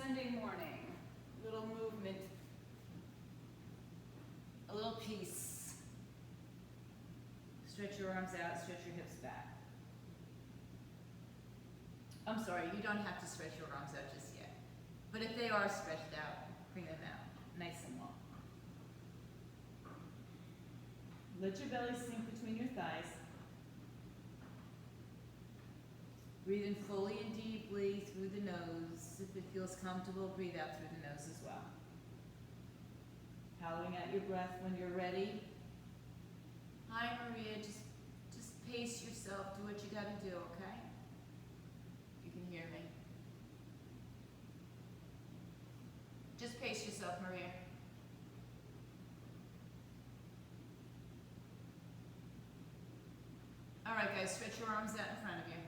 Sunday morning, little movement, a little peace. Stretch your arms out, stretch your hips back. I'm sorry, you don't have to stretch your arms out just yet. But if they are stretched out, bring them out, nice and long. Let your belly sink between your thighs. Breathe in fully and deeply through the nose. If it feels comfortable, breathe out through the nose as well. Hollowing out your breath when you're ready. Hi, Maria, just pace yourself. Do what you gotta do, okay? You can hear me. Just pace yourself, Maria. All right, guys, stretch your arms out in front of you.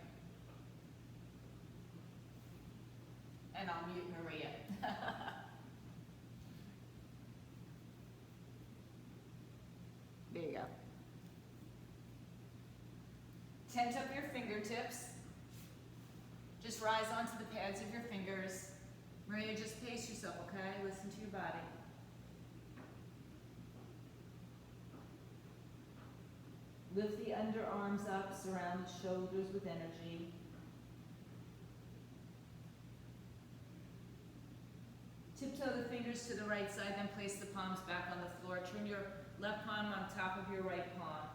And I'll mute Maria. There you go. Tent up your fingertips. Just rise onto the pads of your fingers. Maria, just pace yourself, okay? Listen to your body. Lift the underarms up, surround the shoulders with energy. Tiptoe the fingers to the right side, then place the palms back on the floor. Turn your left palm on top of your right palm.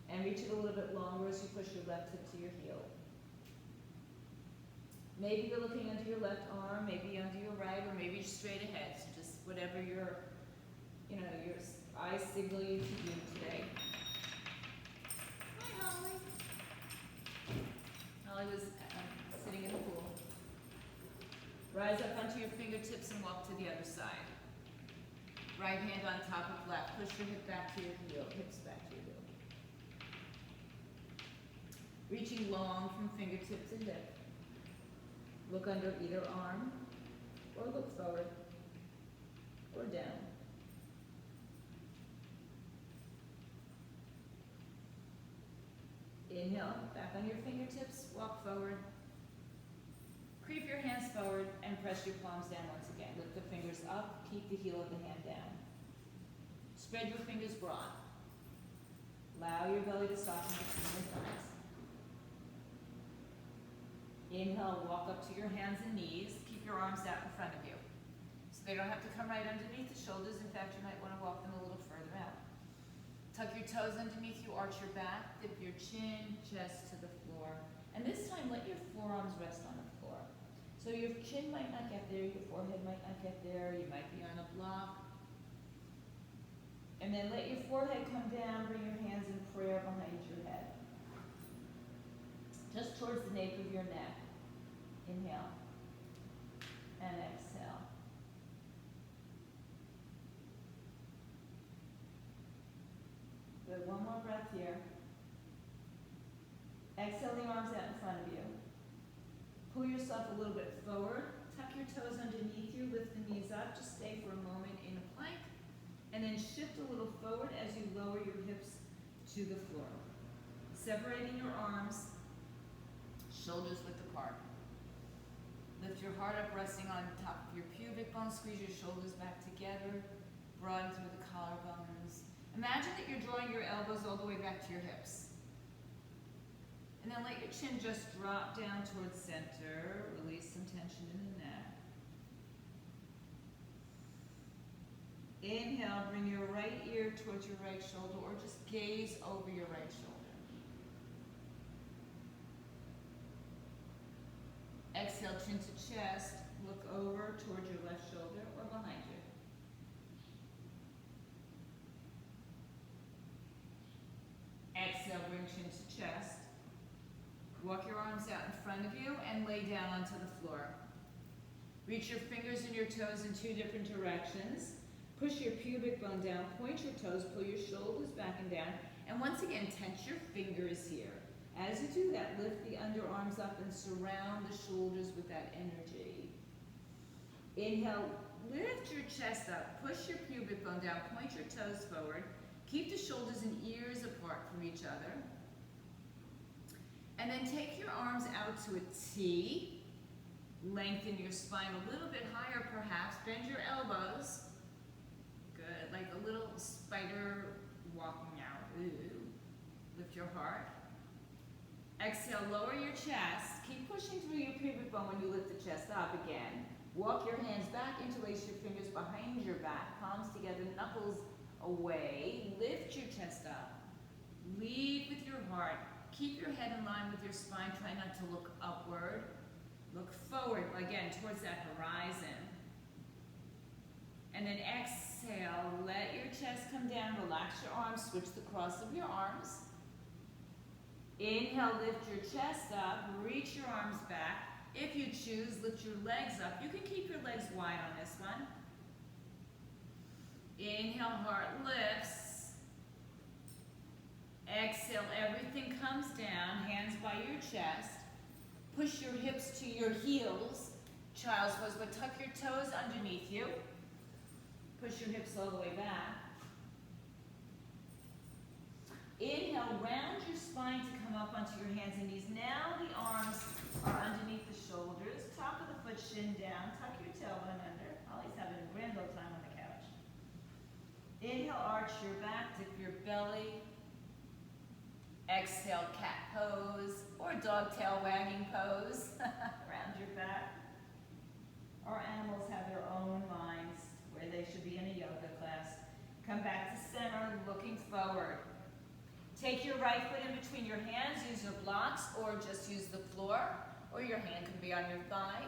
And reach it a little bit longer as you push your left hip to your heel. Maybe you're looking under your left arm, maybe under your right, or maybe straight ahead. So just whatever your eyes signal you to do today. Hi, Holly. Holly was sitting in the pool. Rise up onto your fingertips and walk to the other side. Right hand on top of left. Push your hip back to your heel, hips back to your heel. Reaching long from fingertip to hip. Look under either arm, or look forward, or down. Inhale, back on your fingertips, walk forward. Creep your hands forward and press your palms down once again. Lift the fingers up, keep the heel of the hand down. Spread your fingers broad. Allow your belly to soften between your thighs. Inhale, walk up to your hands and knees. Keep your arms out in front of you. So they don't have to come right underneath the shoulders. In fact, you might want to walk them a little further out. Tuck your toes underneath you, arch your back, dip your chin, chest to the floor. And this time, let your forearms rest on the floor. So your chin might not get there, your forehead might not get there, you might be on a block. And then let your forehead come down, bring your hands in prayer behind your head. Just towards the nape of your neck. Inhale. And exhale. Good, one more breath here. Exhale the arms out in front of you. Pull yourself a little bit forward. Tuck your toes underneath you. Lift the knees up. Just stay for a moment in a plank. And then shift a little forward as you lower your hips to the floor. Separating your arms, shoulders width apart. Lift your heart up, resting on top of your pubic bone. Squeeze your shoulders back together. Broaden through the collarbones. Imagine that you're drawing your elbows all the way back to your hips. And then let your chin just drop down towards center. Release some tension in the neck. Inhale, bring your right ear towards your right shoulder, or just gaze over your right shoulder. Exhale, chin to chest. Look over towards your left shoulder or behind you. Exhale, bring chin to chest. Walk your arms out in front of you and lay down onto the floor. Reach your fingers and your toes in two different directions. Push your pubic bone down, point your toes, pull your shoulders back and down. And once again, tense your fingers here. As you do that, lift the underarms up and surround the shoulders with that energy. Inhale, lift your chest up, push your pubic bone down, point your toes forward. Keep the shoulders and ears apart from each other. And then take your arms out to a T. Lengthen your spine a little bit higher perhaps. Bend your elbows. Good, like a little spider walking out. Ooh. Lift your heart. Exhale, lower your chest. Keep pushing through your pubic bone when you lift the chest up again. Walk your hands back, interlace your fingers behind your back, palms together, knuckles away. Lift your chest up. Lead with your heart. Keep your head in line with your spine. Try not to look upward. Look forward, again, towards that horizon. And then exhale, let your chest come down, relax your arms, switch the cross of your arms. Inhale, lift your chest up, reach your arms back. If you choose, lift your legs up. You can keep your legs wide on this one. Inhale, heart lifts. Exhale, everything comes down, hands by your chest. Push your hips to your heels. Child's pose, but tuck your toes underneath you. Push your hips all the way back. Inhale, round your spine to come up onto your hands and knees. Now the arms are underneath the shoulders. Top of the foot, shin down. Tuck your tailbone under. Ollie's having a grand old time on the couch. Inhale, arch your back, dip your belly. Exhale, cat pose or dog tail wagging pose. Round your back. Our animals have their own minds where they should be in a yoga class. Come back to center, looking forward. Take your right foot in between your hands, use your blocks, or just use the floor, or your hand can be on your thigh.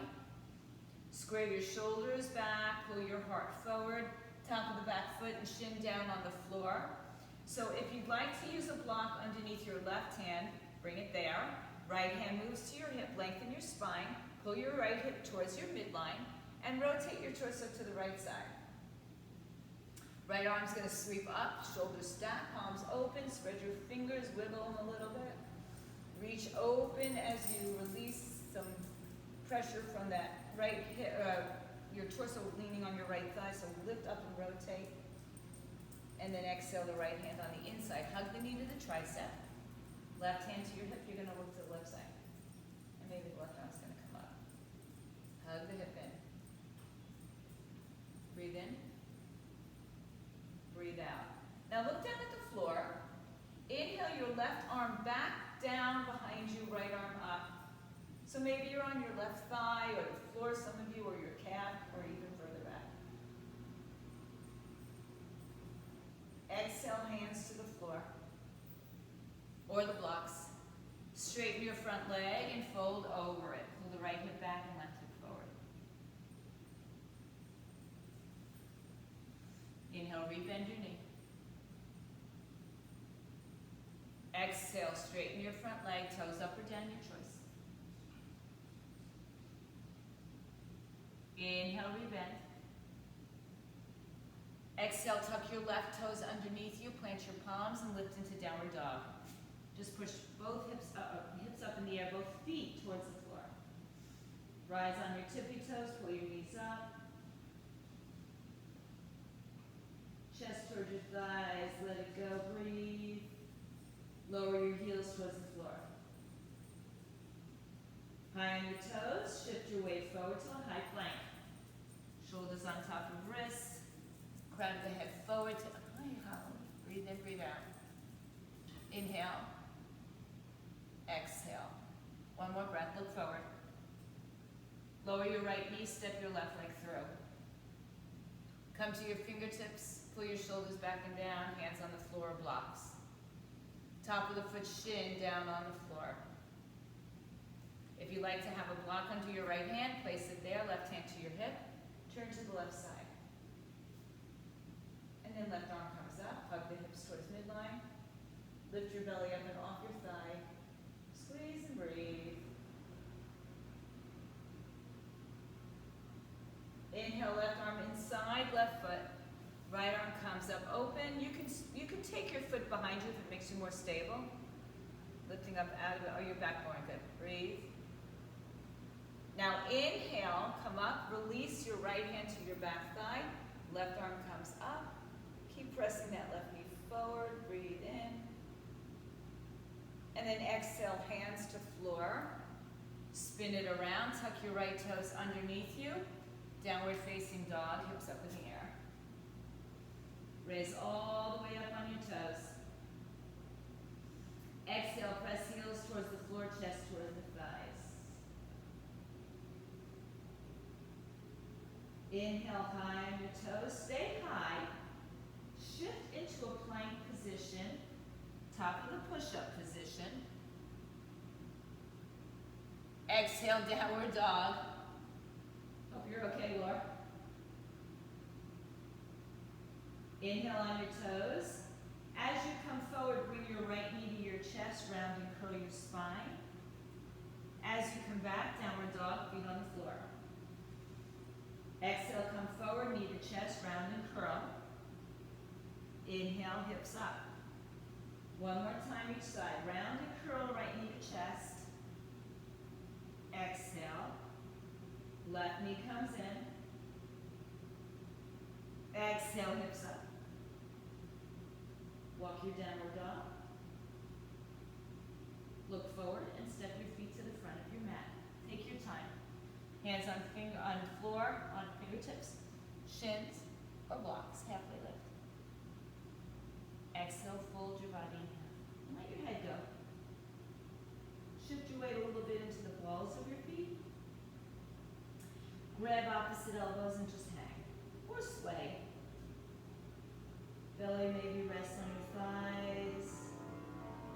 Square your shoulders back, pull your heart forward, top of the back foot and shin down on the floor. So if you'd like to use a block underneath your left hand, bring it there. Right hand moves to your hip, lengthen your spine, pull your right hip towards your midline, and rotate your torso to the right side. Right arm's going to sweep up, shoulders stack, palms open, spread your fingers, wiggle them a little bit. Reach open as you release some pressure from that right hip, your torso leaning on your right thigh, so lift up and rotate. And then exhale the right hand on the inside. Hug the knee to the tricep. Left hand to your hip, you're going to look to the left side. And maybe the left arm's going to come up. Hug the hip in. Breathe in. Breathe out. Now look down at the floor. Inhale your left arm back down behind you, right arm up. So maybe you're on your left thigh or the floor, some of you, or your calf, or even further back. Exhale, hands to the floor or the blocks. Straighten your front leg and fold over it. Pull the right hip back and left hip forward. Inhale, rebend your knee. Exhale, straighten your front leg, toes up or down, your choice. Inhale, rebend. Exhale, tuck your left toes underneath you, plant your palms and lift into downward dog. Just push both hips up in the air, both feet towards the floor. Rise on your tippy toes, pull your knees up. Chest towards your thighs, let it go, breathe. Lower your heels towards the floor. High on your toes, shift your weight forward to a high plank. Shoulders on top of wrists. Crown of the head forward to breathe in, breathe out. Inhale. Exhale. One more breath, look forward. Lower your right knee, step your left leg through. Come to your fingertips, pull your shoulders back and down, hands on the floor, blocks. Top of the foot, shin down on the floor. If you like to have a block under your right hand, place it there, left hand to your hip, turn to the left side. And then left arm comes up, hug the hips towards midline. Lift your belly up and off your thigh. Squeeze and breathe. Inhale, left arm inside, left foot. Right arm comes up open. You can take your foot behind you if it makes you more stable. Lifting up out of it. Oh, your back more good. Breathe. Now inhale, come up, release your right hand to your back thigh. Left arm comes up. Keep pressing that left knee forward. Breathe in. And then exhale, hands to floor. Spin Spin it around, tuck your right toes underneath you. Downward facing dog, hips up in the air. Raise all the way up on your toes. Exhale, press heels towards the floor, chest towards the thighs. Inhale, high on your toes. Stay high. Shift into a plank position. Top of the push-up position. Exhale, downward dog. Hope you're okay, Laura. Inhale on your toes. As you come forward, bring your right knee to your chest, round and curl your spine. As you come back, downward dog, feet on the floor. Exhale, come forward, knee to chest, round and curl. Inhale, hips up. One more time each side. Round and curl, right knee to chest. Exhale. Left knee comes in. Exhale, hips up. Walk your downward dog. Look forward and step your feet to the front of your mat. Take your time. Hands on floor, on fingertips, shins, or blocks, halfway lift. Exhale, fold your body in half. And let your head go. Shift your weight a little bit into the balls of your feet. Grab opposite elbows and just hang. Or sway. Belly maybe rests on your thighs.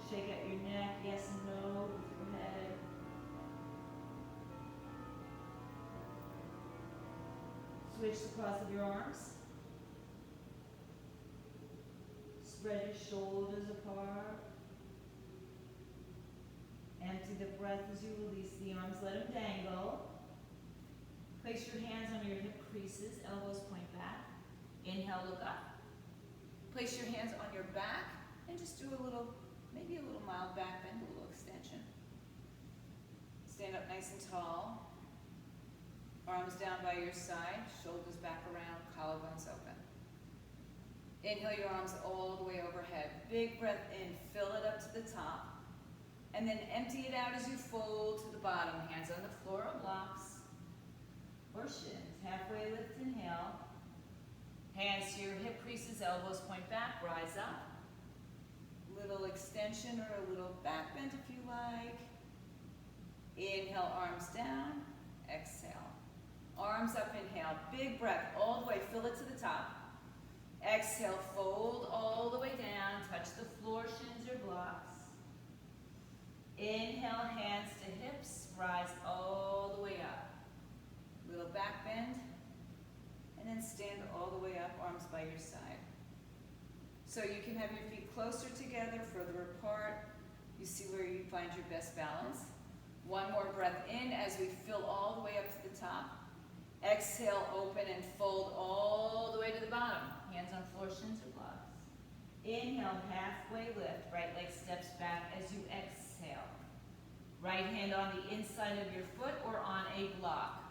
Shake out your neck, yes and no, with your head. Switch the cross of your arms. Spread your shoulders apart. Empty the breath as you release the arms. Let them dangle. Place your hands on your hip creases. Elbows point back. Inhale, look up. Place your hands on your back and just do a little, maybe a little mild back bend, a little extension. Stand up nice and tall. Arms down by your side, shoulders back around, collarbones open. Inhale your arms all the way overhead. Big breath in, fill it up to the top. And then empty it out as you fold to the bottom. Hands on the floor or blocks or shins. Halfway lift, inhale. Hands to your hip creases, elbows point back, rise up. Little extension or a little back bend if you like. Inhale, arms down, exhale. Arms up, inhale, big breath all the way, fill it to the top. Exhale, fold all the way down, touch the floor, shins or blocks. Inhale, hands to hips, rise all the way up. Little back bend, and then stand all the way up, arms by your side. So you can have your feet closer together, further apart. You see where you find your best balance. One more breath in as we fill all the way up to the top. Exhale, open and fold all the way to the bottom. Hands on floor, shins or blocks. Inhale, halfway lift. Right leg steps back as you exhale. Right hand on the inside of your foot or on a block.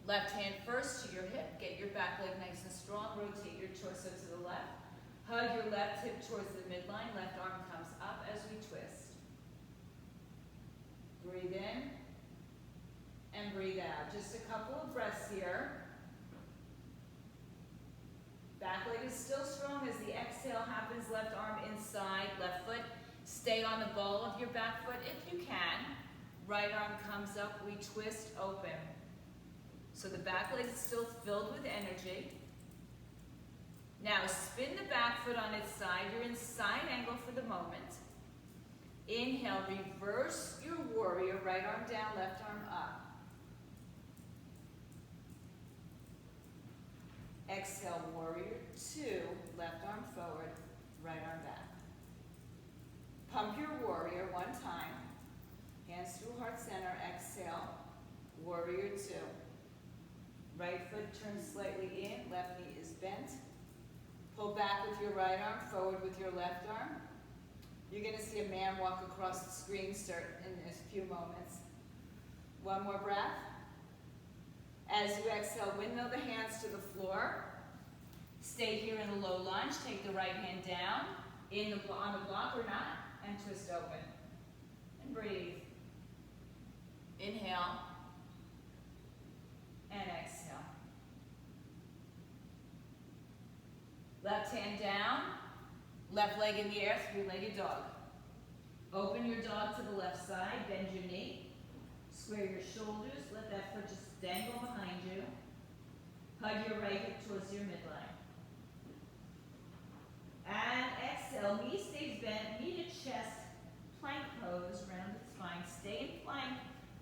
Left hand first to your hip. Get your back leg nice and strong. Rotate your torso to the left. Hug your left hip towards the midline. Left arm comes up as we twist. Breathe in and breathe out. Just a couple of breaths here. Back leg is still strong as the exhale happens. Left arm inside, left foot. Stay on the ball of your back foot if you can. Right arm comes up, we twist open. So the back leg is still filled with energy. Now spin the back foot on its side. You're in side angle for the moment. Inhale, reverse your warrior. Right arm down, left arm up. Exhale, warrior two. Left arm forward, right arm back. Pump your warrior one time. Hands through heart center. Exhale, warrior two. Right foot turns slightly in, left knee is bent. Pull back with your right arm, forward with your left arm. You're going to see a man walk across the screen start in a few moments. One more breath. As you exhale, windmill the hands to the floor. Stay here in the low lunge. Take the right hand down on the block or not, and twist open. And breathe. Inhale. And exhale. Left hand down. Left leg in the air, three-legged dog. Open your dog to the left side. Bend your knee. Square your shoulders. Let that foot just dangle behind you. Hug your right hip towards your midline. And exhale. Knee stays bent. Knee to chest. Plank pose. Rounded spine. Stay in plank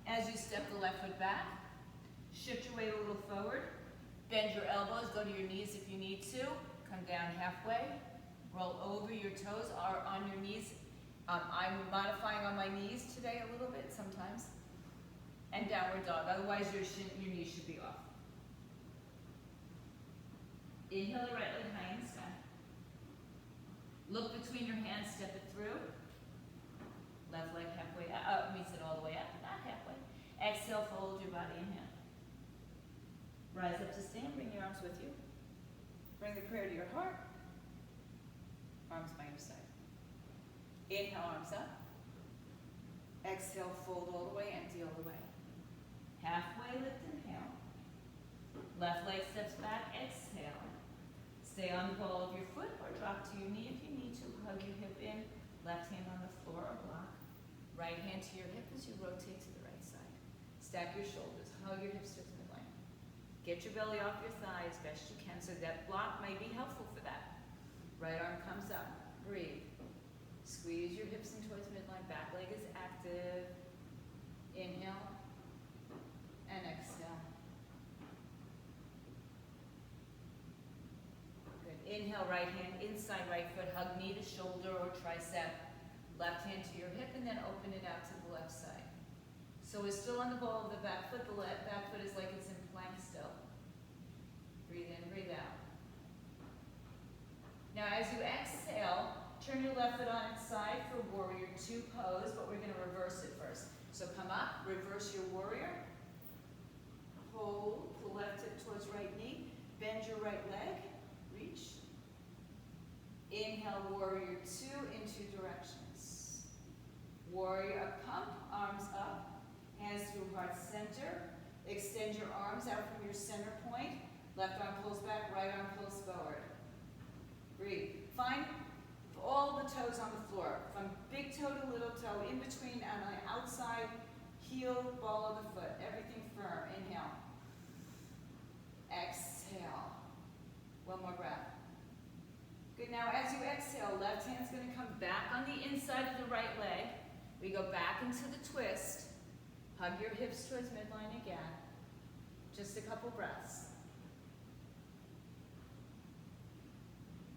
as you step the left foot back. Shift your weight a little forward. Bend your elbows. Go to your knees if you need to. Come down halfway. Roll over your toes or on your knees. I'm modifying on my knees today a little bit sometimes. And downward dog. Otherwise your knees should be off. Inhale the right leg high in the sky. Look between your hands, step it through. Left leg halfway up, meets it all the way up, not halfway. Exhale, fold your body in half. Rise up to stand, bring your arms with you. Bring the prayer to your heart. Arms by your side. Inhale, arms up. Exhale, fold all the way, empty all the way. Halfway lift, inhale. Left leg steps back, exhale. Stay on the ball of your foot or drop to your knee if you need to. Hug your hip in. Left hand on the floor or block. Right hand to your hip as you rotate to the right side. Stack your shoulders. Hug your hips to the midline. Get your belly off your thigh as best you can, so that block may be helpful for that. Right arm comes up. Breathe. Squeeze your hips in towards midline. Back leg is active. Inhale and exhale. Good. Inhale, right hand inside right foot. Hug knee to shoulder or tricep. Left hand to your hip and then open it out to the left side. So we're still on the ball of the back foot. The back foot is like it's in plank still. Breathe in, breathe out. Now as you exhale, turn your left foot on its side for warrior two pose, but we're going to reverse it first. So come up, reverse your warrior. Hold the left hip towards right knee. Bend your right leg. Reach. Inhale, warrior two in two directions. Warrior pump, arms up. Hands through heart center. Extend your arms out from your center point. Left arm pulls back, right arm pulls forward. Breathe. Find all the toes on the floor, from big toe to little toe, in between on the outside heel, ball of the foot. Everything firm. Inhale. Exhale. One more breath. Good. Now as you exhale, left hand's going to come back on the inside of the right leg. We go back into the twist. Hug your hips towards midline again. Just a couple breaths.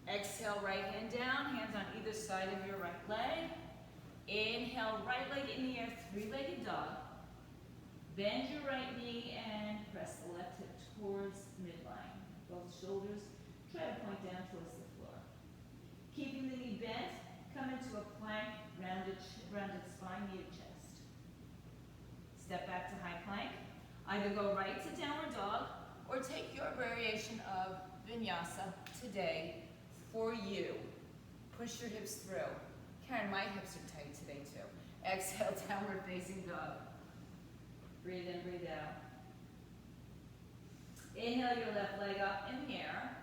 Exhale, right hand down, hands on either side of your right leg. Inhale, right leg in the air, three-legged dog. Bend your right knee and press the left hip towards midline. Both shoulders try to point down towards the floor. Keeping the knee bent, come into a plank, rounded spine, knee to chest. Step back to high plank. Either go right to downward dog or take your variation of vinyasa today for you. Push your hips through. Karen, my hips are tight today too. Exhale, downward facing dog. Breathe in, breathe out. Inhale your left leg up in the air.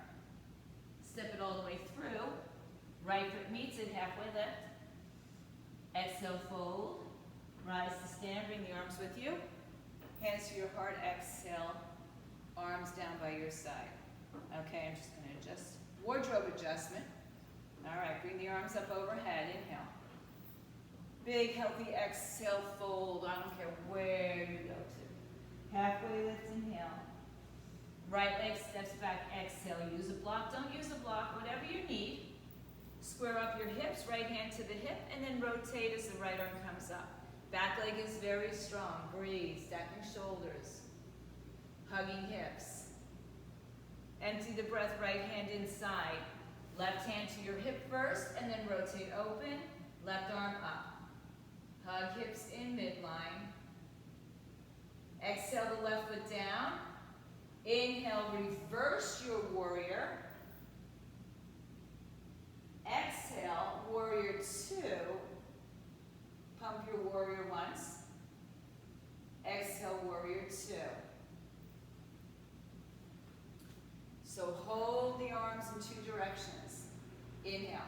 Step it all the way through. Right foot meets it, halfway lift. Exhale, fold. Rise to stand, bring the arms with you. Hands to your heart, exhale. Arms down by your side. Okay, I'm just going to adjust. Wardrobe adjustment. All right, bring the arms up overhead. Inhale. Big, healthy exhale, fold. I don't care where you go to. Halfway lift, inhale. Right leg steps back, exhale. Use a block, don't use a block, whatever you need. Square up your hips, right hand to the hip, and then rotate as the right arm comes up. Back leg is very strong. Breathe, stacking shoulders. Hugging hips. Empty the breath, right hand inside. Left hand to your hip first, and then rotate open. Left arm up. Hug hips in midline. Exhale the left foot down. Inhale, reverse your warrior. Exhale, warrior two. Pump your warrior once. Exhale, warrior two. So hold the arms in two directions. Inhale.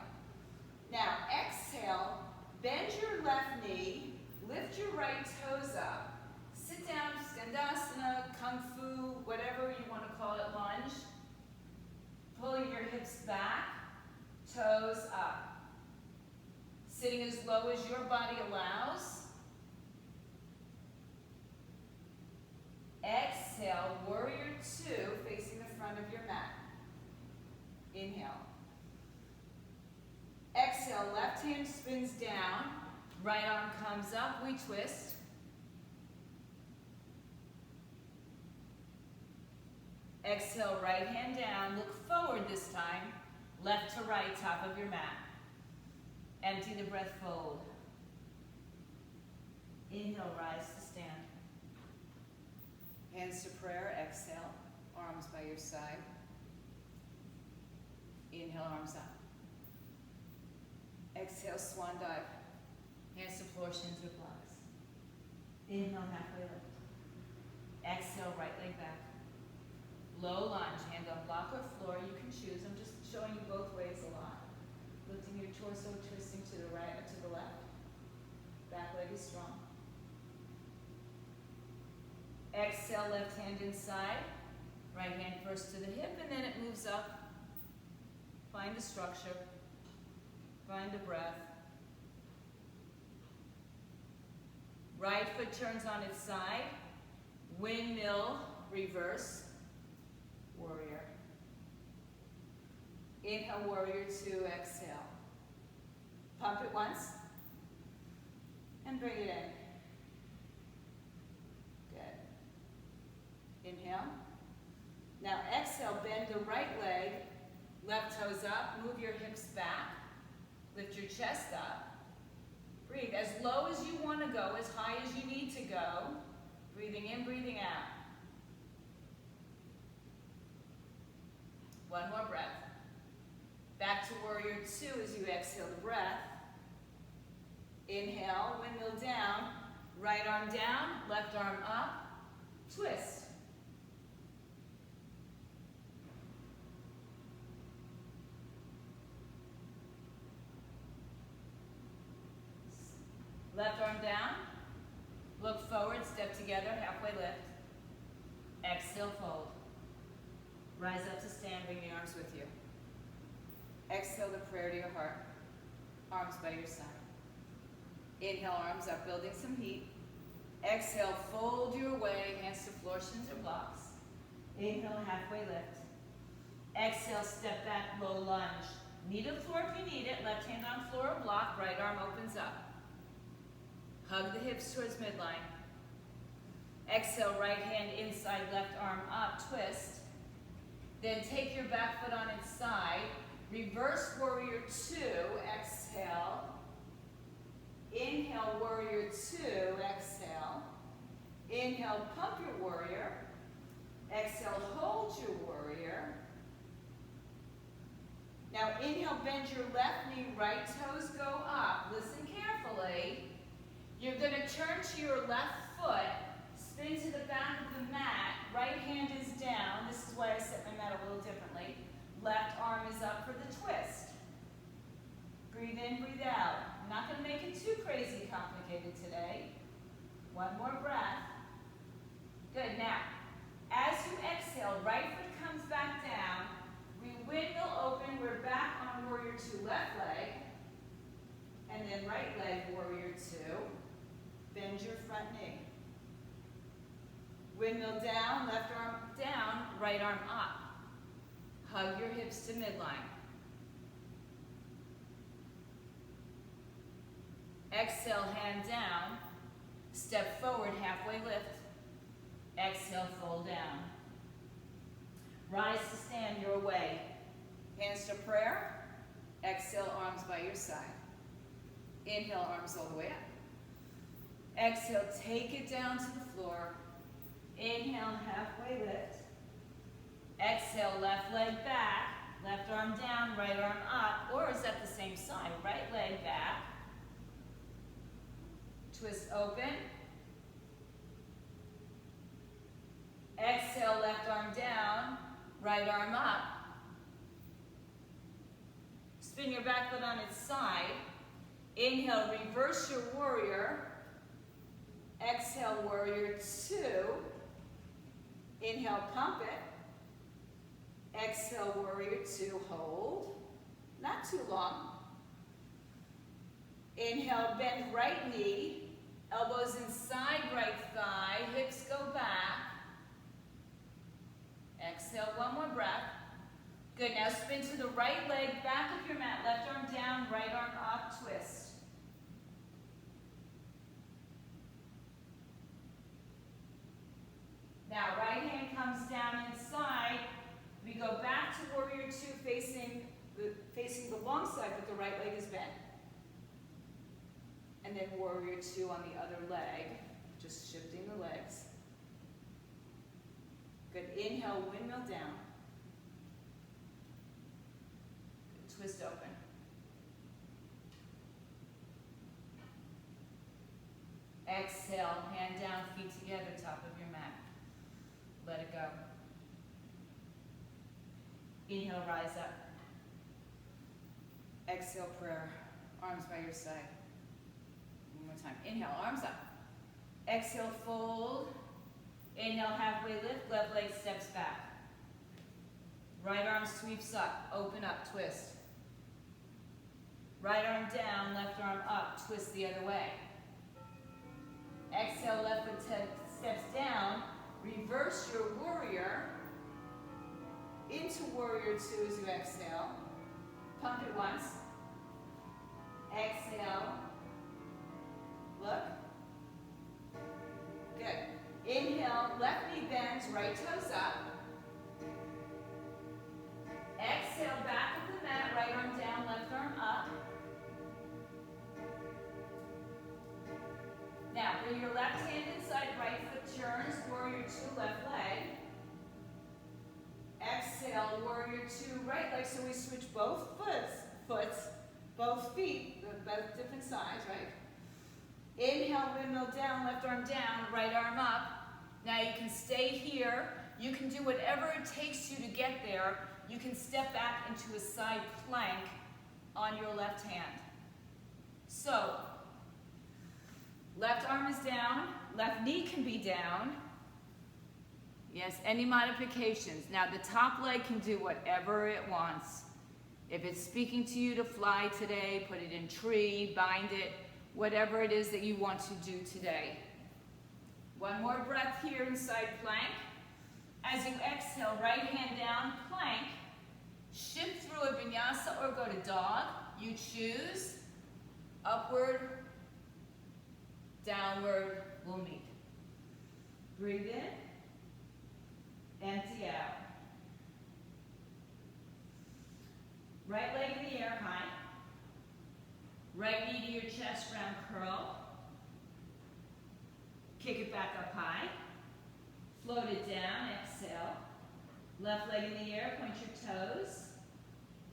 Now exhale, bend your left knee, lift your right toes up. Sit down, skandasana, kung fu, whatever you want to call it, lunge. Pulling your hips back, toes up. Sitting as low as your body allows. Exhale, warrior two, facing the front of your mat. Inhale. Exhale, left hand spins down, right arm comes up, we twist. Exhale, right hand down, look forward this time, left to right, top of your mat. Empty the breath, fold. Inhale, rise to stand. Hands to prayer, exhale, arms by your side. Inhale, arms up. Exhale, swan dive. Hands to floor, shins or blocks. Inhale, halfway lift. Exhale, right leg back. Low lunge, hand on block or floor, you can choose. I'm just showing you both ways a lot. Lifting your torso, twisting to the right or to the left. Back leg is strong. Exhale, left hand inside. Right hand first to the hip, and then it moves up. Find the structure. Find the breath. Right foot turns on its side. Windmill, reverse. Warrior. Inhale, warrior two, exhale. Pump it once. And bring it in. Good. Inhale. Now exhale, bend the right leg. Left toes up, move your hips back. Lift your chest up. Breathe as low as you want to go, as high as you need to go. Breathing in, breathing out. One more breath. Back to warrior two as you exhale the breath. Inhale, windmill down. Right arm down, left arm up. Twist. Left arm down. Look forward, step together, halfway lift. Exhale, fold. Rise up to stand, bring the arms with you. Exhale the prayer to your heart. Arms by your side. Inhale, arms up, building some heat. Exhale, fold your way, hands to floor, shins or blocks. Inhale, halfway lift. Exhale, step back, low lunge. Knee to floor if you need it. Left hand on floor or block, right arm opens up. Hug the hips towards midline. Exhale, right hand inside, left arm up, twist. Then take your back foot on its side. Reverse warrior two, exhale. Inhale, warrior two, exhale. Inhale, pump your warrior. Exhale, hold your warrior. Now inhale, bend your left knee, right toes go up. Listen carefully. You're going to turn to your left foot, spin to the back of the mat, right hand is down. This is why I set my mat a little differently. Left arm is up for the twist. Breathe in, breathe out. I'm not going to make it too crazy complicated today. One more breath. Good. Now, as you exhale, right foot comes back down. We windmill open. We're back on warrior two, left leg. And then right leg, warrior two. Bend your front knee. Windmill down, left arm down, right arm up. Hug your hips to midline. Exhale, hand down. Step forward, halfway lift. Exhale, fold down. Rise to stand your way. Hands to prayer. Exhale, arms by your side. Inhale, arms all the way up. Exhale, take it down to the floor. Inhale, halfway lift. Exhale, left leg back. Left arm down, right arm up. Or is that the same side? Right leg back. Twist open. arm down, right arm up. Spin your back foot on its side. Inhale, reverse your warrior. Exhale, warrior two. Inhale, pump it. Exhale, warrior two, hold. Not too long. Inhale, bend right knee. Elbows inside right thigh. Hips go back. Exhale, one more breath. Good, now spin to the right leg, back of your mat. Left arm down, right arm up, twist. Now, right hand comes down inside. We go back to warrior two, facing the long side, but the right leg is bent. And then warrior two on the other leg, just shifting the legs. Good, inhale, windmill down. Good, twist open. Exhale, hand down, feet together, top of your mat. Let it go. Inhale, rise up. Exhale, prayer. Arms by your side. One more time. Inhale, arms up. Exhale, fold. Inhale, halfway lift. Left leg steps back. Right arm sweeps up. Open up, twist. Right arm down, left arm up. Twist the other way. Exhale, left foot steps down. Reverse your warrior into warrior two as you exhale. Pump it once. Exhale. Look. Good. Inhale, left knee bends, right toes up. Exhale, back of the mat, right arm down, left arm up. Now, bring your left hand inside, right foot turns, warrior two, left leg. Exhale, warrior two, right leg. So we switch both both feet, both different sides, right? Inhale, windmill down, left arm down, right arm up. Now you can stay here. You can do whatever it takes you to get there. You can step back into a side plank on your left hand. So, left arm is down, left knee can be down. Yes, any modifications. Now the top leg can do whatever it wants. If it's speaking to you to fly today, put it in tree, bind it, whatever it is that you want to do today. One more breath here inside plank. As you exhale, right hand down, plank. Shift through a vinyasa or go to dog. You choose. Upward, downward, we'll meet. Breathe in, empty out. Right leg in the air, high. Right knee to your chest, round curl. Kick it back up high. Float it down, exhale. Left leg in the air, point your toes.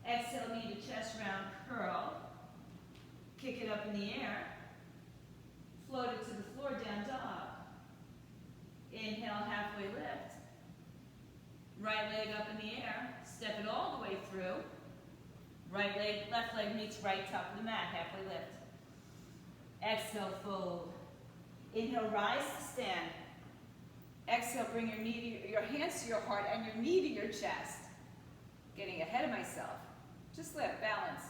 Exhale, knee to chest, round curl. Kick it up in the air. Float it to the floor, down dog. Inhale, halfway lift. Right leg up in the air. Step it all the way through. Right leg, left leg meets right top of the mat, halfway lift. Exhale, fold. Inhale, rise to stand. Exhale, bring your knee to your hands to your heart and your knee to your chest. Getting ahead of myself. Just lift, balance.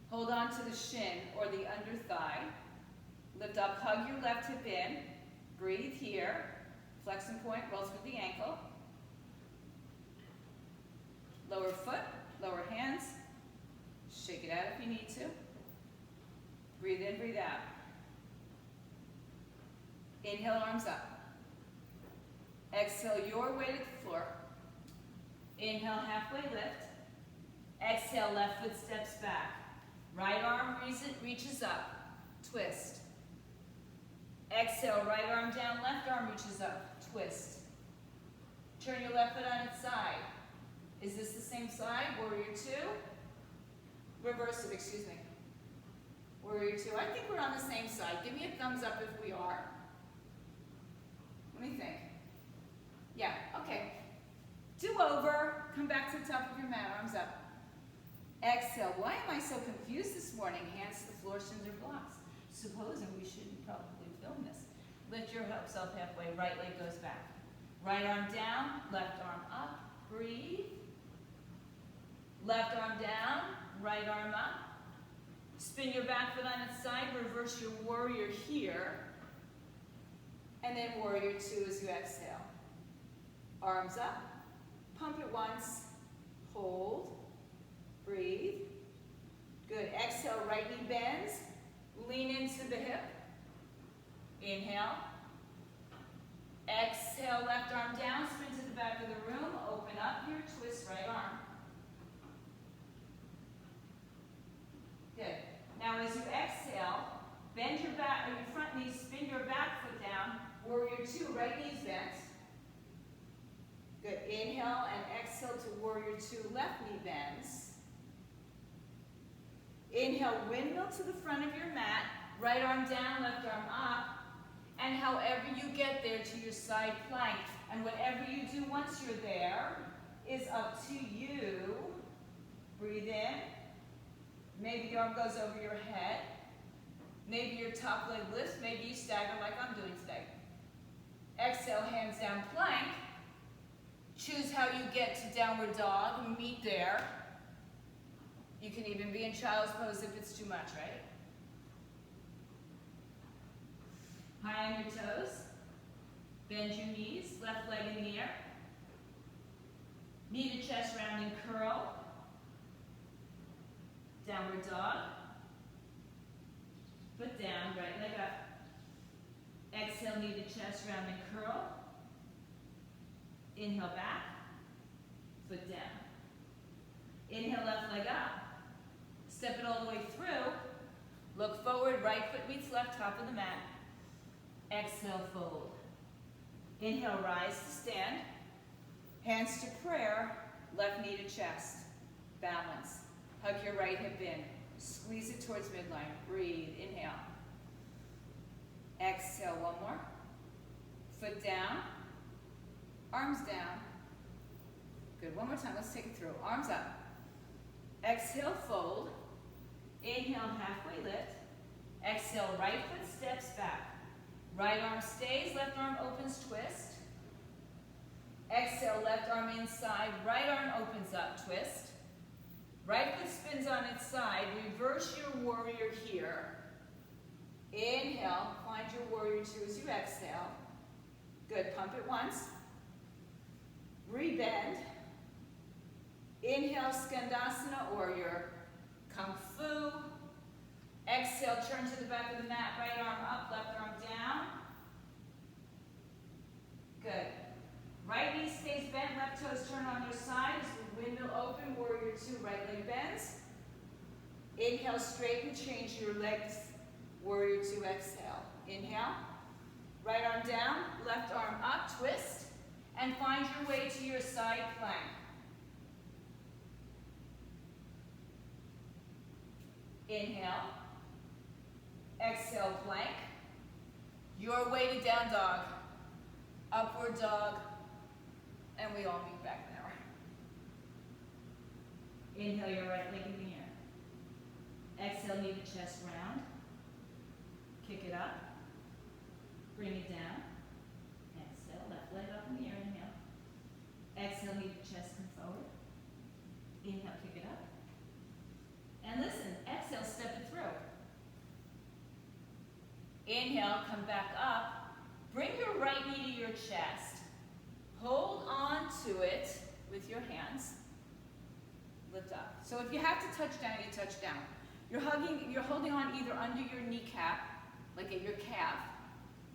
Hold on to the shin or the under thigh. Lift up, hug your left hip in. Breathe here. Flex and point, rolls with the ankle. Lower foot, lower hands. Shake it out if you need to. Breathe in, breathe out. Inhale, arms up. Exhale your weight at the floor. Inhale, halfway lift. Exhale, left foot steps back. Right arm reaches up. Twist. Exhale, right arm down, left arm reaches up. Twist. Turn your left foot on its side. Is this the same side? Warrior two. Reverse it, excuse me. Warrior two. I think we're on the same side. Give me a thumbs up if we are. What do you think? Yeah. over. Come back to the top of your mat, arms up. Exhale. Why am I so confused this morning? Hands to the floor, shins or blocks. Supposing we shouldn't probably film this. Lift yourself halfway. Right leg goes back. Right arm down, left arm up. Breathe. Left arm down, right arm up. Spin your back foot on its side. Reverse your warrior here. And then warrior two as you exhale. Arms up. Pump it once. Hold. Breathe. Good. Exhale, right knee bends. Lean into the hip. Inhale. Exhale, left arm down. Sprint to the back of the room. Open up here. Twist right arm. Good. Now as you exhale, bend your back, or your front knees, spin your back foot down. Warrior two, right knee's bent. Good. Inhale and exhale to warrior two, left knee bends. Inhale, windmill to the front of your mat. Right arm down, left arm up. And however you get there to your side plank. And whatever you do once you're there is up to you. Breathe in. Maybe the arm goes over your head. Maybe your top leg lifts. Maybe you stagger like I'm doing today. Exhale, hands down, plank. Choose how you get to downward dog. Meet there. You can even be in child's pose if it's too much, right? High on your toes. Bend your knees. Left leg in the air. Knee to chest rounding curl. Downward dog. Foot down, right leg up. Exhale, knee to chest rounding curl. Inhale back. Foot down. Inhale, left leg up. Step it all the way through. Look forward, right foot meets left, top of the mat. Exhale, fold. Inhale, rise to stand. Hands to prayer, left knee to chest. Balance. Hug your right hip in. Squeeze it towards midline. Breathe. Inhale. Exhale, one more. Foot down. Arms down. Good. One more time. Let's take it through. Arms up. Exhale, fold. Inhale, halfway lift. Exhale, right foot steps back. Right arm stays, left arm opens, twist. Exhale, left arm inside, right arm opens up, twist. Right foot spins on its side, reverse your warrior here. Inhale, find your warrior two as you exhale. Good, pump it once. Rebend. Inhale, Skandasana or your Kung Fu. Exhale, turn to the back of the mat, right arm up, left arm down. Good. Right knee stays bent, left toes turn on their side as we windmill open, warrior two, right leg bends. Inhale, straighten, change your legs, warrior two, exhale. Inhale, right arm down, left arm up, twist, and find your way to your side plank. Inhale, exhale, plank. Your way to down dog, upward dog, and we all meet back there. Inhale your right leg in the air. Exhale, knee to chest round. Kick it up. Bring it down. Exhale, left leg up in the air, inhale. Exhale, knee to chest come forward. Inhale, kick it up. And listen, exhale, step it through. Inhale, come back up. Bring your right knee to your chest. Hold on to it with your hands. Lift up. So if you have to touch down, you touch down. You're holding on either under your kneecap, like at your calf,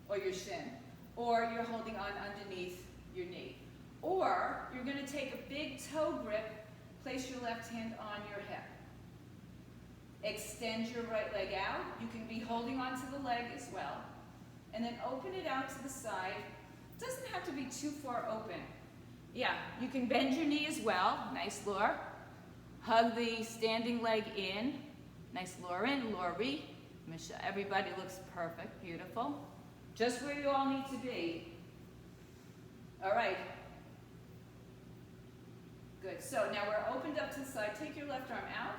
or your shin, or you're holding on underneath your knee. Or you're going to take a big toe grip, place your left hand on your hip. Extend your right leg out. You can be holding onto the leg as well. And then open it out to the side. It doesn't have to be too far open. Yeah, you can bend your knee as well. Nice, Laura. Hug the standing leg in. Nice, Lauren, Lori. Michelle, everybody looks perfect, beautiful. Just where you all need to be. All right. Good. So now we're opened up to the side. Take your left arm out.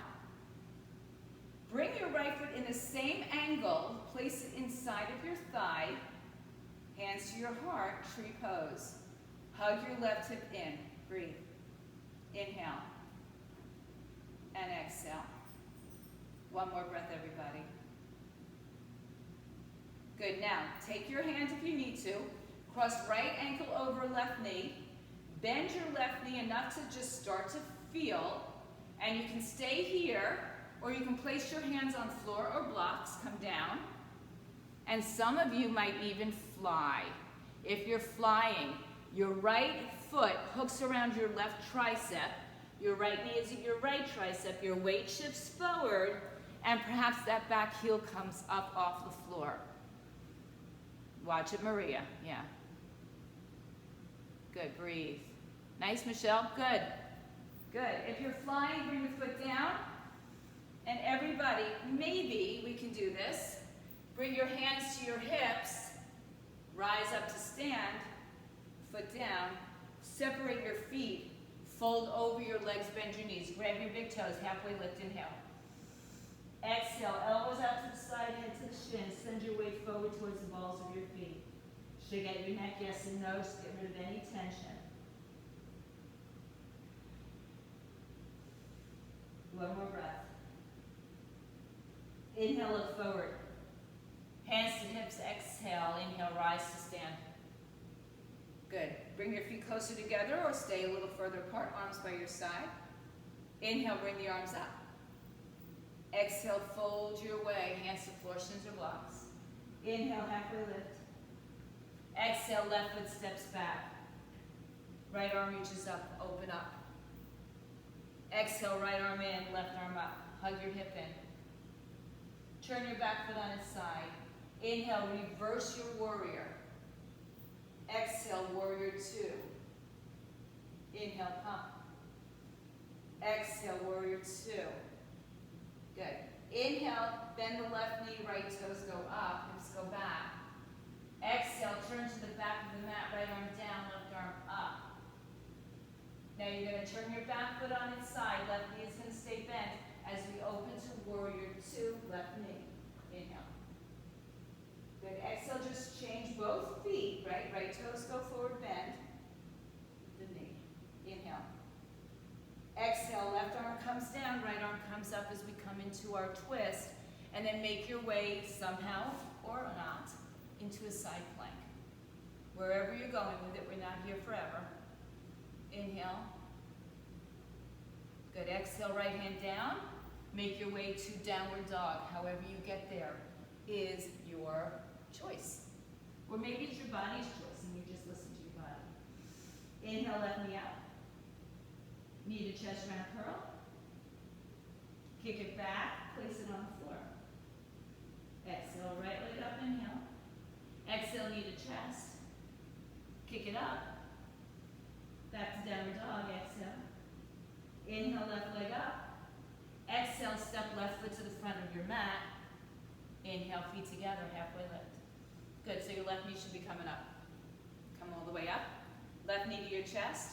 Bring your right foot in the same angle. Place it inside of your thigh. Hands to your heart. Tree pose. Hug your left hip in. Breathe. Inhale. And exhale. One more breath, everybody. Good. Now, take your hand if you need to. Cross right ankle over left knee. Bend your left knee enough to just start to feel. And you can stay here, or you can place your hands on floor or blocks. Come down. And some of you might even fly. If you're flying, your right foot hooks around your left tricep. Your right knee is at your right tricep. Your weight shifts forward, and perhaps that back heel comes up off the floor. Watch it, Maria. Yeah. Good. Breathe. Nice, Michelle. Good. Good. If you're flying, bring the foot down. And everybody, maybe we can do this. Bring your hands to your hips. Rise up to stand. Foot down. Separate your feet. Fold over your legs. Bend your knees. Grab your big toes. Halfway lift. Inhale. Exhale. Elbows out to the side. Head to the shin. Send your weight forward towards the balls of your feet. Shake out your neck. Yes and no. Just get rid of any tension. One more breath. Inhale, look forward. Hands to hips, exhale. Inhale, rise to stand. Good. Bring your feet closer together or stay a little further apart, arms by your side. Inhale, bring the arms up. Exhale, fold your way, hands to floor, shins or blocks. Inhale, halfway lift. Exhale, left foot steps back. Right arm reaches up, open up. Exhale, right arm in, left arm up. Hug your hip in. Turn your back foot on its side. Inhale, reverse your warrior. Exhale, warrior two. Inhale, pump. Exhale, warrior two. Good. Inhale, bend the left knee, right toes go up, hips go back. Exhale, turn to the back of the mat, right arm down, left arm up. Now you're going to turn your back foot on its side, left knee is going to stay bent as we open to warrior two, left knee. Inhale. Good. Exhale, just change both feet, right? Right toes go forward, bend the knee. Inhale. Exhale, left arm comes down, right arm comes up as we come into our twist, and then make your way somehow or not into a side plank. Wherever you're going with it, we're not here forever. Inhale. Good. Exhale, right hand down. Make your way to downward dog. However you get there is your choice. Or maybe it's your body's choice and you just listen to your body. Inhale, left knee out. Knee to chest round curl. Kick it back, place it on the floor. Exhale, right leg up, inhale. Exhale, knee to chest. Kick it up. Back to downward dog, exhale. Inhale, left leg up. Exhale, step left foot to the front of your mat. Inhale, feet together, halfway lift. Good, so your left knee should be coming up. Come all the way up. Left knee to your chest.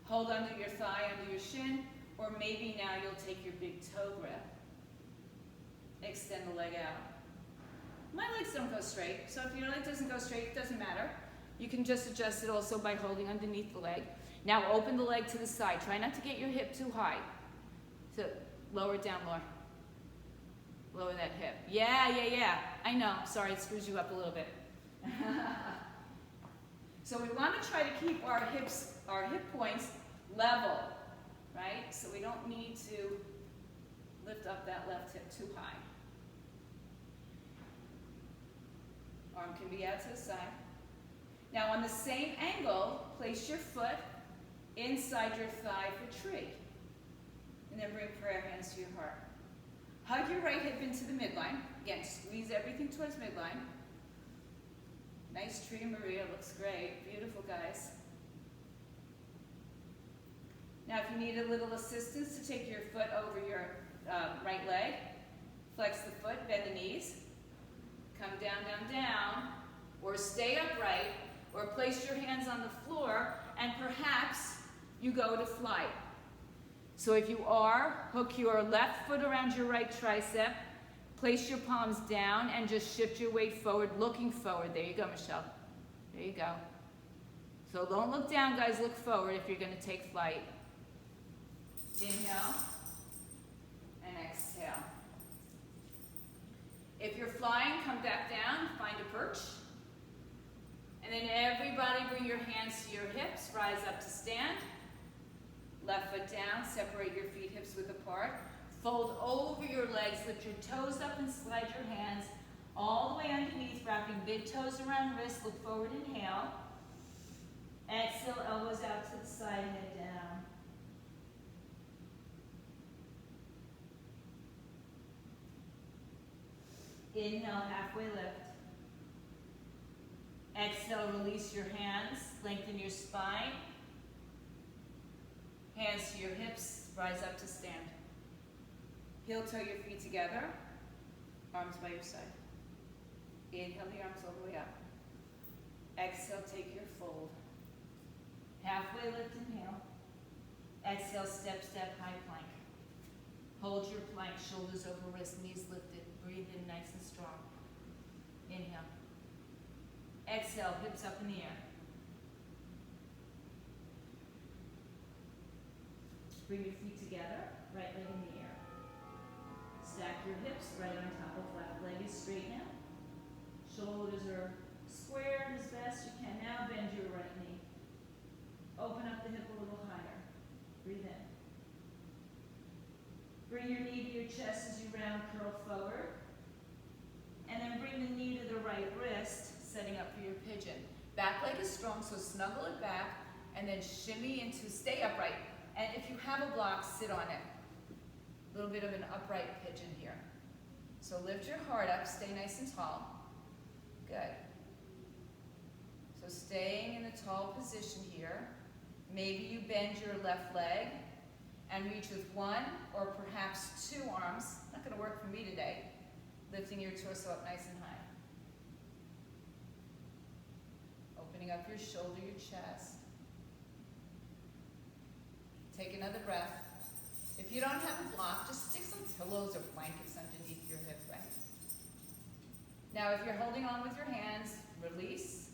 Hold under your thigh, under your shin, or maybe now you'll take your big toe grip. Extend the leg out. My legs don't go straight, so if your leg doesn't go straight, it doesn't matter. You can just adjust it also by holding underneath the leg. Now open the leg to the side. Try not to get your hip too high. So lower it down, Laura. Lower that hip. Yeah. I know. Sorry, it screws you up a little bit. So we want to try to keep our hip points level, right? So we don't need to lift up that left hip too high. Arm can be out to the side. Now on the same angle, place your foot inside your thigh for tree. And then bring prayer hands to your heart. Hug your right hip into the midline. Again, squeeze everything towards midline. Nice tree, Maria, looks great. Beautiful, guys. Now if you need a little assistance to take your foot over your right leg, flex the foot, bend the knees. Come down, down, down. Or stay upright, or place your hands on the floor, and perhaps you go to flight. So if you are, hook your left foot around your right tricep, place your palms down, and just shift your weight forward, looking forward. There you go, Michelle. There you go. So don't look down, guys, look forward if you're gonna take flight. Inhale and exhale. If you're flying, come back down, find a perch. And then everybody bring your hands to your hips, rise up to stand. Left foot down, separate your feet hips width apart. Fold over your legs, lift your toes up and slide your hands all the way underneath, wrapping big toes around wrists, look forward, inhale. Exhale, elbows out to the side, head down. Inhale, halfway lift. Exhale, release your hands, lengthen your spine. Hands to your hips, rise up to stand. Heel toe your feet together, arms by your side. Inhale the arms all the way up. Exhale, take your fold. Halfway lift, inhale. Exhale, step, step, high plank. Hold your plank, shoulders over wrists, knees lifted. Breathe in nice and strong. Inhale. Exhale, hips up in the air. Bring your feet together, right leg in the air. Stack your hips right on top of left leg is straight now. Shoulders are squared as best you can. Now bend your right knee. Open up the hip a little higher. Breathe in. Bring your knee to your chest as you round curl forward. And then bring the knee to the right wrist, setting up for your pigeon. Back leg is strong, so snuggle it back and then shimmy into, stay upright. And if you have a block, sit on it. A little bit of an upright pigeon here. So lift your heart up, stay nice and tall. Good. So staying in a tall position here. Maybe you bend your left leg and reach with one or perhaps two arms. Not going to work for me today. Lifting your torso up nice and high. Opening up your shoulder, your chest. Take another breath. If you don't have a block, just stick some pillows or blankets underneath your hip, right? Now, if you're holding on with your hands, release.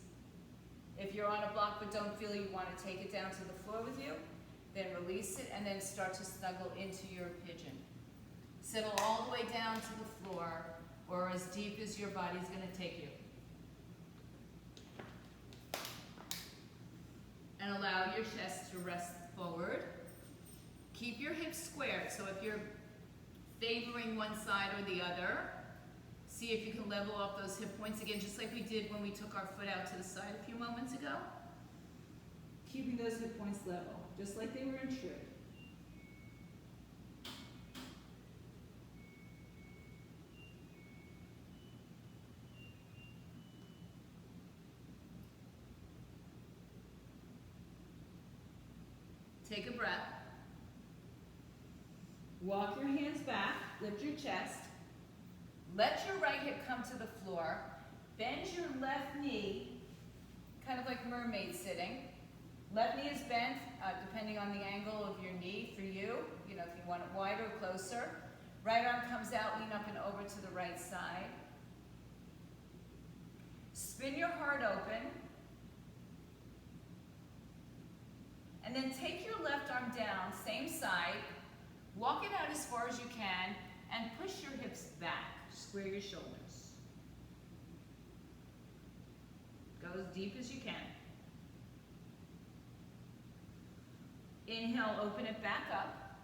If you're on a block but don't feel you want to take it down to the floor with you, then release it and then start to snuggle into your pigeon. Settle all the way down to the floor or as deep as your body's going to take you. And allow your chest to rest forward. Keep your hips squared, so if you're favoring one side or the other, see if you can level off those hip points again, just like we did when we took our foot out to the side a few moments ago. Keeping those hip points level, just like they were in true. Take a breath. Walk your hands back, lift your chest. Let your right hip come to the floor. Bend your left knee, kind of like mermaid sitting. Left knee is bent, depending on the angle of your knee for you. You know, if you want it wider or closer. Right arm comes out, lean up and over to the right side. Spin your heart open. And then take your left arm down, same side. Walk it out as far as you can and push your hips back. Square your shoulders. Go as deep as you can. Inhale, open it back up.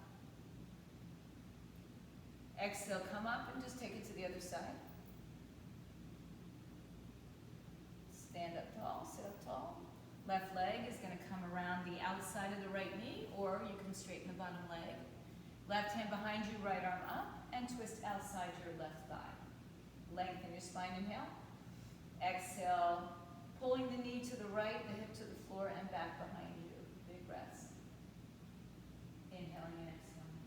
Exhale, come up and just take it to the other side. Stand up tall, sit up tall. Left leg is going to come around the outside of the right knee, or you can straighten the bottom leg. Left hand behind you, right arm up, and twist outside your left thigh. Lengthen your spine, inhale. Exhale, pulling the knee to the right, the hip to the floor, and back behind you. Big breaths. Inhaling and exhaling.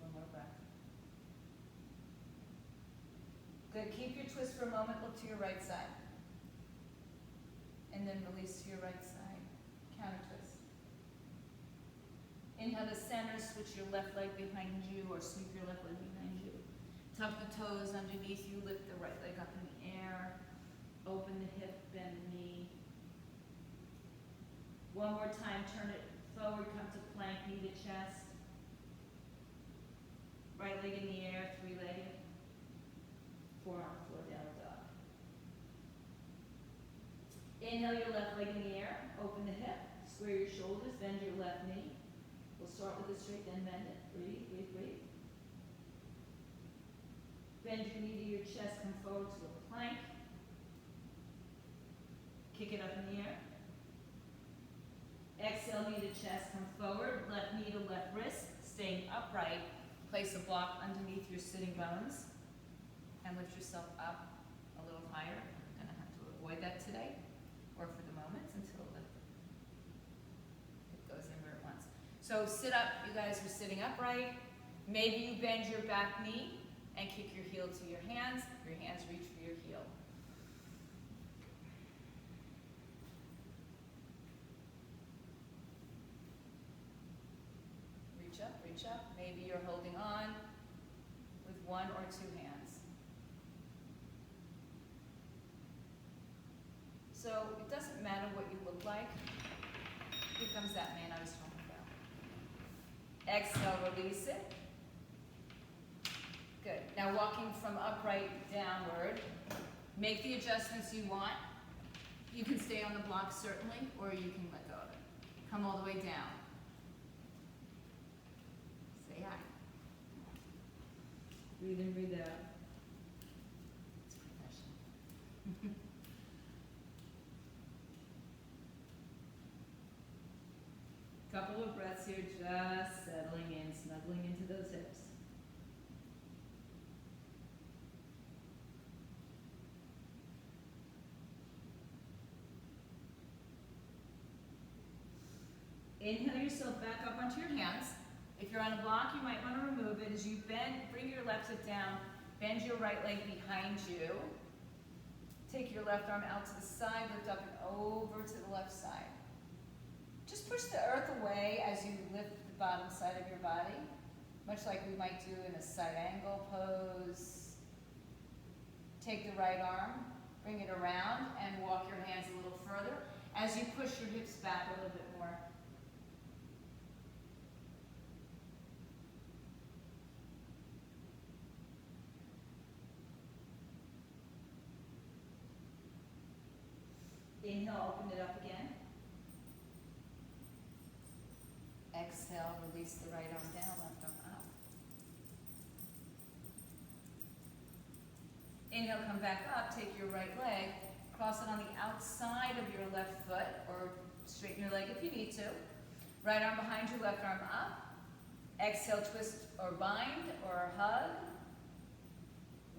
One more breath. Good, keep your twist for a moment, look to your right side. and then release to your right side. Counter twist. Inhale to center, switch your left leg behind you or sweep your left leg behind you. Tuck the toes underneath you, lift the right leg up in the air. Open the hip, bend the knee. One more time, turn it forward, come to plank, knee to chest. Right leg in the air, three-legged. Forearm floor, downward dog. Inhale your left leg in the air, open the hip, square your shoulders, bend your left knee. We'll start with the straight, then bend it. Breathe, breathe, breathe. Bend your knee to your chest, come forward to a plank. Kick it up in the air. Exhale, knee to chest, come forward, left knee to left wrist, staying upright. Place a block underneath your sitting bones and lift yourself up a little higher. I'm gonna have to avoid that today, or for the moment until it goes in where it wants. So sit up, you guys are sitting upright. Maybe you bend your back knee and kick your heel to your hands reach for your heel. Reach up. Maybe you're holding on with one or two hands. So it doesn't matter what you look like. Here comes that man I was talking about. Exhale, release it. Good. Now walking from upright downward. Make the adjustments you want. You can stay on the block certainly, or you can let go of it. Come all the way down. Say hi. Breathe in, breathe out. It's professional. Couple of breaths here, just settling in, snuggling into those hips. Inhale yourself back up onto your hands. If you're on a block, you might want to remove it. As you bend, bring your left hip down, bend your right leg behind you. Take your left arm out to the side, lift up and over to the left side. Just push the earth away as you lift the bottom side of your body, much like we might do in a side angle pose. Take the right arm, bring it around, and walk your hands a little further as you push your hips back a little bit more. Inhale, open it up again. Exhale, release the right arm down, left arm up. Inhale, come back up, take your right leg, cross it on the outside of your left foot, or straighten your leg if you need to. Right arm behind you, left arm up. Exhale, twist or bind or hug.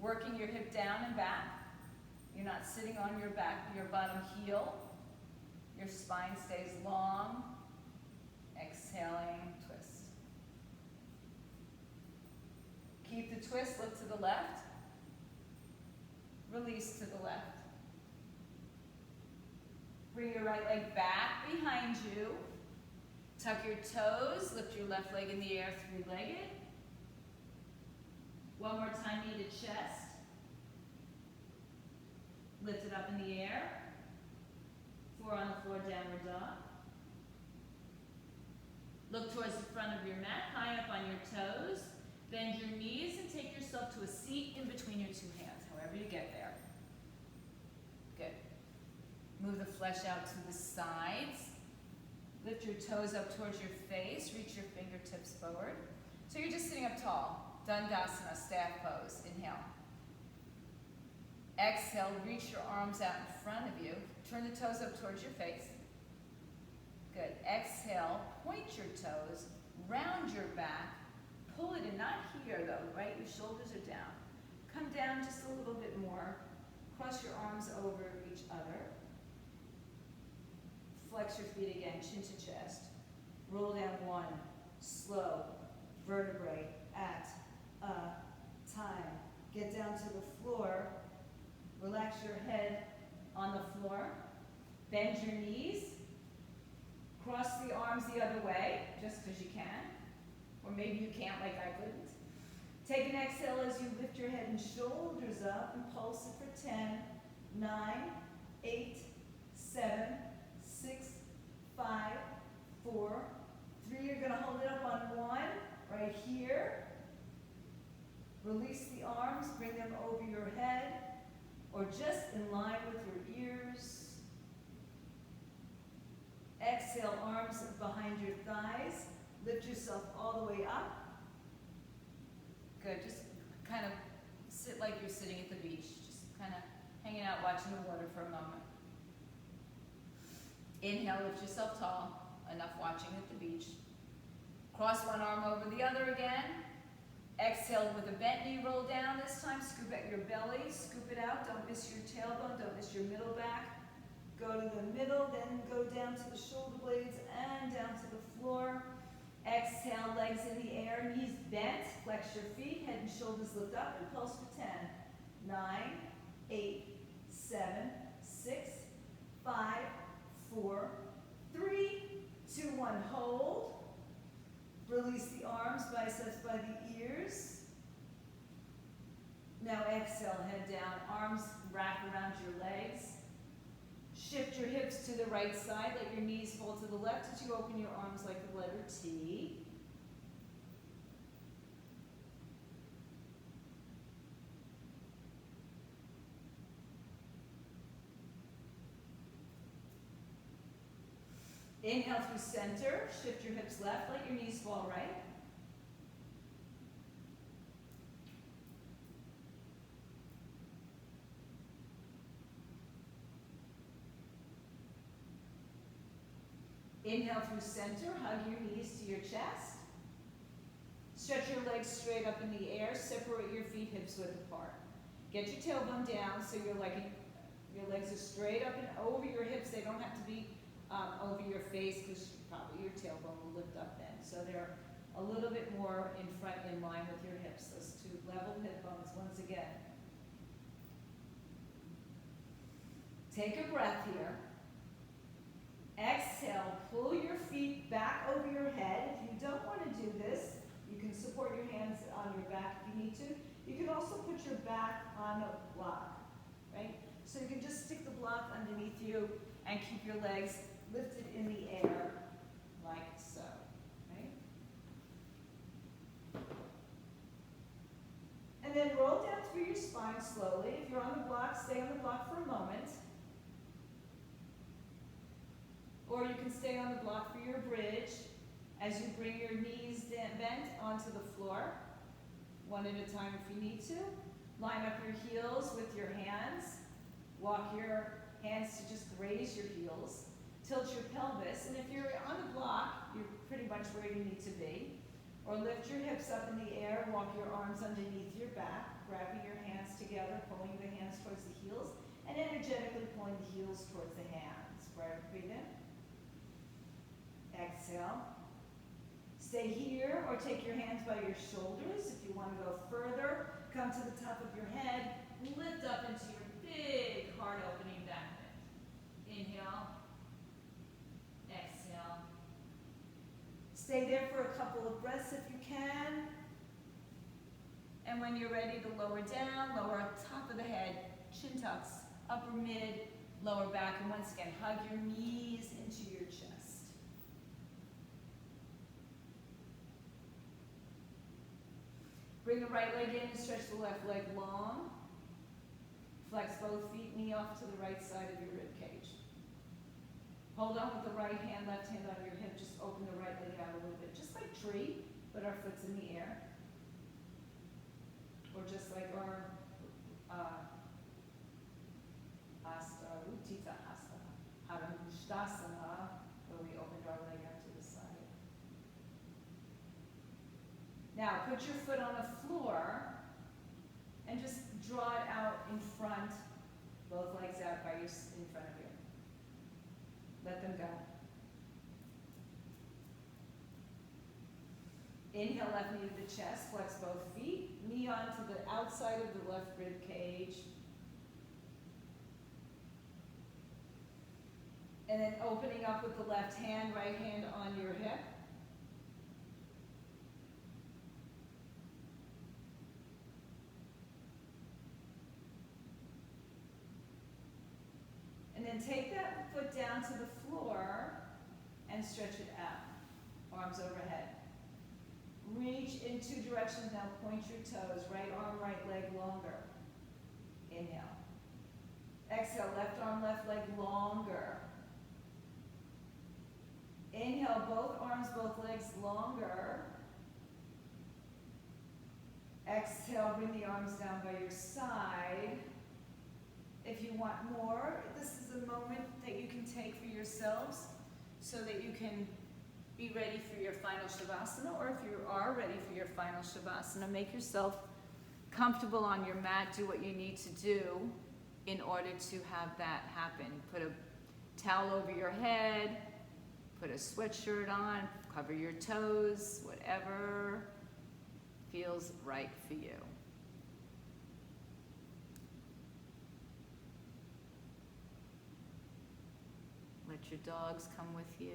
Working your hip down and back. You're not sitting on your back, your bottom heel. Your spine stays long. Exhaling, twist. Keep the twist, look to the left. Release to the left. Bring your right leg back behind you. Tuck your toes, lift your left leg in the air, three-legged. One more time, knee to chest. Lift it up in the air. Four on the floor, downward dog. Look towards the front of your mat, high up on your toes. Bend your knees and take yourself to a seat in between your two hands, however you get there. Good. Move the flesh out to the sides. Lift your toes up towards your face. Reach your fingertips forward. So you're just sitting up tall. Dandasana, staff pose. Inhale. Exhale, reach your arms out in front of you. Turn the toes up towards your face. Good. Exhale, point your toes, round your back, pull it in, not here though, right? Your shoulders are down. Come down just a little bit more. Cross your arms over each other. Flex your feet again, chin to chest. Roll down one, slow, vertebrae at a time. Get down to the floor. Relax your head on the floor. Bend your knees. Cross the arms the other way, just because you can. Or maybe you can't like I couldn't. Take an exhale as you lift your head and shoulders up and pulse it for 10, 9, 8, 7, 6, 5, 4, 3. You're going to hold it up on 1, right here. Release the arms, bring them over your head, or just in line with your ears. Exhale, arms behind your thighs. Lift yourself all the way up. Good, just kind of sit like you're sitting at the beach. Just kind of hanging out, watching the water for a moment. Inhale, lift yourself tall, enough watching at the beach. Cross one arm over the other again. Exhale with a bent knee, roll down this time. Scoop at your belly, scoop it out. Don't miss your tailbone, don't miss your middle back. Go to the middle, then go down to the shoulder blades and down to the floor. Exhale, legs in the air, knees bent. Flex your feet, head and shoulders lift up and pulse for 10, 9, 8, 7, 6, 5, 4, 3, 2, 1. Hold. Release the arms, biceps by the ears. Now exhale, head down, arms wrap around your legs. Shift your hips to the right side, let your knees fall to the left as you open your arms like the letter T. Inhale through center, shift your hips left, let your knees fall right. Inhale through center, hug your knees to your chest. Stretch your legs straight up in the air, separate your feet hips width apart. Get your tailbone down so your legs are straight up and over your hips. They don't have to be over your face because probably your tailbone will lift up then. So they're a little bit more in front in line with your hips. Those two level hip bones once again. Take a breath here. Exhale, pull your feet back over your head. If you don't want to do this, you can support your hands on your back if you need to. You can also put your back on a block, right? So you can just stick the block underneath you and keep your legs lifted in the air like so, right? And then roll down through your spine slowly. If you're on the block, stay on the block for a moment. Or you can stay on the block for your bridge as you bring your knees bent onto the floor, one at a time if you need to. Line up your heels with your hands. Walk your hands to just graze your heels. Tilt your pelvis, and if you're on the block, you're pretty much where you need to be. Or lift your hips up in the air, walk your arms underneath your back, grabbing your hands together, pulling the hands towards the heels, and energetically pulling the heels towards the hands. Breathe in. Exhale. Stay here or take your hands by your shoulders. If you want to go further, come to the top of your head, lift up into your big heart opening back bend. Inhale. Exhale. Stay there for a couple of breaths if you can. And when you're ready to lower down, lower up top of the head, chin tucks, upper mid, lower back, and once again, hug your knees into your chest. Bring the right leg in and stretch the left leg long. Flex both feet, knee off to the right side of your rib cage. Hold on with the right hand, left hand on your hip. Just open the right leg out a little bit. Just like tree, but our foot's in the air. Or just like our Utthita Haramishtasana, where we opened our leg out to the side. Now, put your foot on the floor and just draw it out in front, both legs out in front of you. Let them go. Inhale, left knee to the chest, flex both feet, knee onto the outside of the left rib cage. And then opening up with the left hand, right hand on your hip. And then take that foot down to the floor and stretch it out. Arms overhead. Reach in two directions now. Point your toes. Right arm, right leg longer. Inhale. Exhale. Left arm, left leg longer. Inhale. Both arms, both legs longer. Exhale. Bring the arms down by your side. If you want more, this is a moment that you can take for yourselves so that you can be ready for your final Shavasana, or if you are ready for your final Shavasana, make yourself comfortable on your mat, do what you need to do in order to have that happen. Put a towel over your head, put a sweatshirt on, cover your toes, whatever feels right for you. Let your dogs come with you.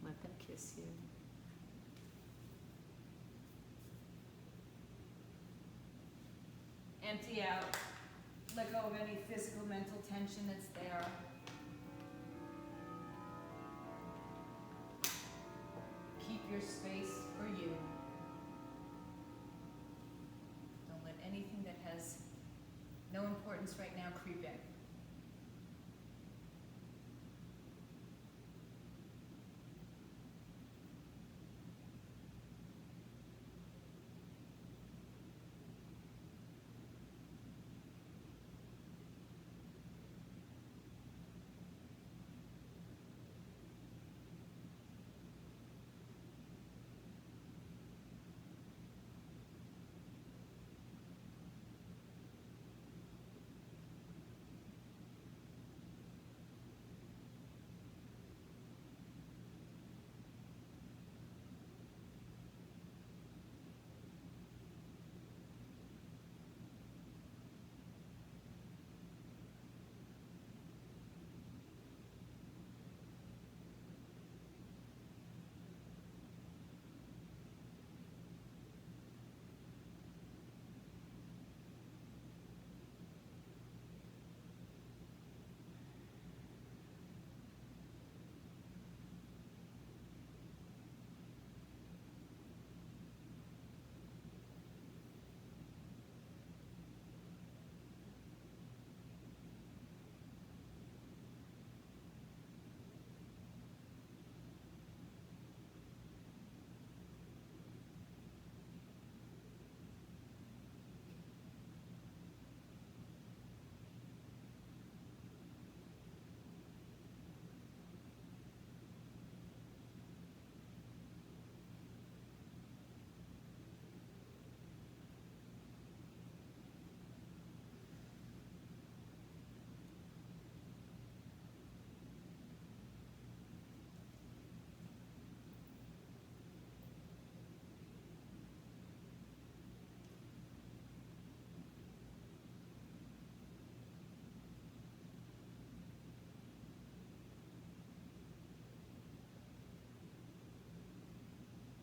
Let them kiss you. Empty out. Let go of any physical, mental tension that's there. Keep your space for you. Don't let anything that has no importance right now creep in.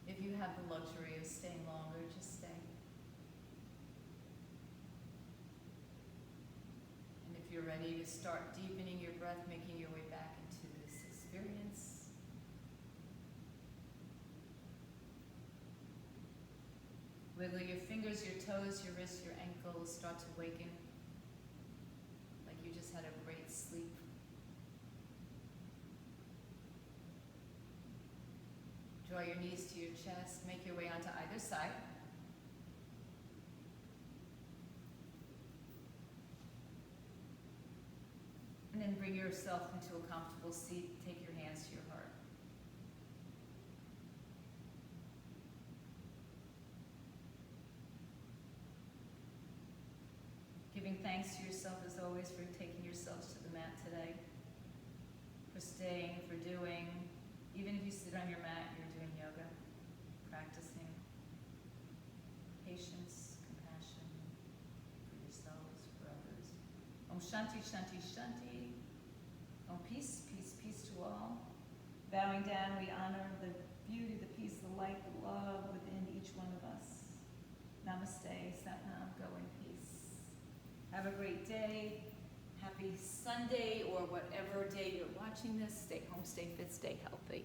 If you have the luxury of staying longer, just stay. And if you're ready to start deepening your breath, making your way back into this experience, wiggle your fingers, your toes, your wrists, your ankles, start to waken like you just had a great sleep. Draw your knees to your chest, make your way onto either side. And then bring yourself into a comfortable seat. Take your hands to your heart. Giving thanks to yourself as always for taking yourselves to the mat today, for staying, for doing. Even if you sit on your mat, you're doing yoga, practicing patience, compassion for yourselves, for others. Shanti, Shanti, Shanti. Oh, peace, peace, peace to all. Bowing down, we honor the beauty, the peace, the light, the love within each one of us. Namaste, Satnam, go in peace. Have a great day. Happy Sunday, or whatever day you're watching this. Stay home, stay fit, stay healthy.